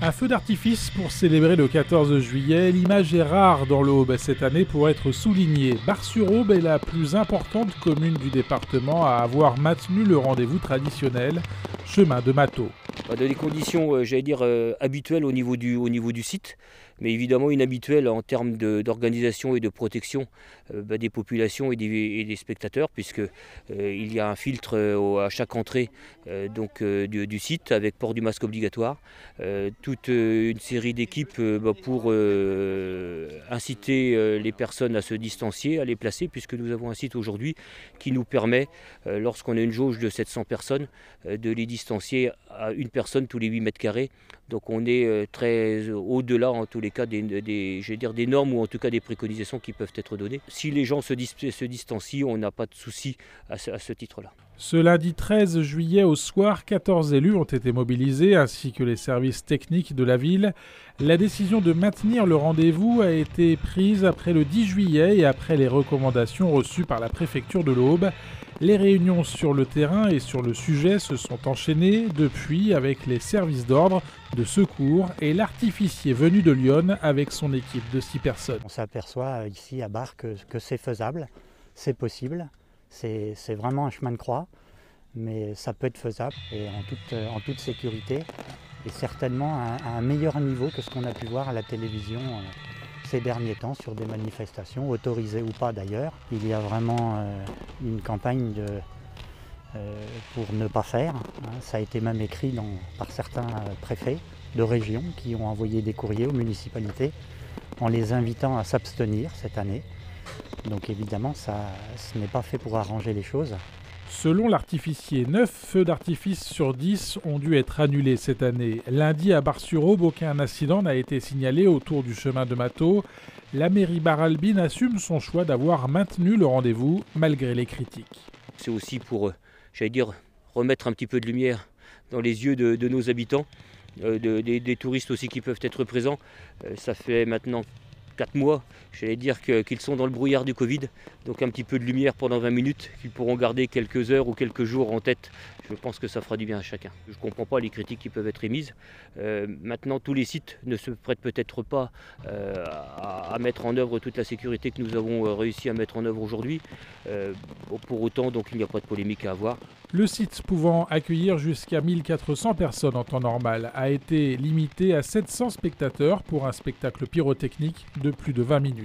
Un feu d'artifice pour célébrer le 14 juillet, l'image est rare dans l'Aube cette année pour être soulignée. Bar-sur-Aube est la plus importante commune du département à avoir maintenu le rendez-vous traditionnel, chemin de Mathot. Dans des conditions, habituelles au niveau du site, mais évidemment inhabituelles en termes d'organisation et de protection des populations et des spectateurs, puisque il y a un filtre à chaque entrée du site avec port du masque obligatoire. Toute une série d'équipes pour inciter les personnes à se distancier, à les placer, puisque nous avons un site aujourd'hui qui nous permet, lorsqu'on a une jauge de 700 personnes, de les distancier à une personne tous les 8 mètres carrés. Donc on est très au-delà en tous les cas des normes ou en tout cas des préconisations qui peuvent être données. Si les gens se distancient, on n'a pas de souci à ce titre-là. Ce lundi 13 juillet au soir, 14 élus ont été mobilisés ainsi que les services techniques de la ville. La décision de maintenir le rendez-vous a été prise après le 10 juillet et après les recommandations reçues par la préfecture de l'Aube. Les réunions sur le terrain et sur le sujet se sont enchaînées depuis avec les services d'ordre, de secours et l'artificier venu de Lyon avec son équipe de 6 personnes. On s'aperçoit ici à Bar que c'est faisable, c'est possible, c'est vraiment un chemin de croix, mais ça peut être faisable et en toute sécurité et certainement à un meilleur niveau que ce qu'on a pu voir à la télévision ces derniers temps sur des manifestations, autorisées ou pas d'ailleurs. Il y a vraiment une campagne pour ne pas faire. Ça a été même écrit par certains préfets de région qui ont envoyé des courriers aux municipalités en les invitant à s'abstenir cette année. Donc évidemment, ce n'est pas fait pour arranger les choses. Selon l'artificier, 9 feux d'artifice sur 10 ont dû être annulés cette année. Lundi à Bar-sur-Aube, aucun incident n'a été signalé autour du chemin de Mathot. La mairie Bar-Albin assume son choix d'avoir maintenu le rendez-vous malgré les critiques. C'est aussi pour, remettre un petit peu de lumière dans les yeux de nos habitants, des touristes aussi qui peuvent être présents. Ça fait maintenant 4 mois, qu'ils sont dans le brouillard du Covid, donc un petit peu de lumière pendant 20 minutes, qu'ils pourront garder quelques heures ou quelques jours en tête. Je pense que ça fera du bien à chacun. Je ne comprends pas les critiques qui peuvent être émises. Maintenant, tous les sites ne se prêtent peut-être pas à mettre en œuvre toute la sécurité que nous avons réussi à mettre en œuvre aujourd'hui. Pour autant, donc, il n'y a pas de polémique à avoir. Le site pouvant accueillir jusqu'à 1400 personnes en temps normal a été limité à 700 spectateurs pour un spectacle pyrotechnique de plus de 20 minutes.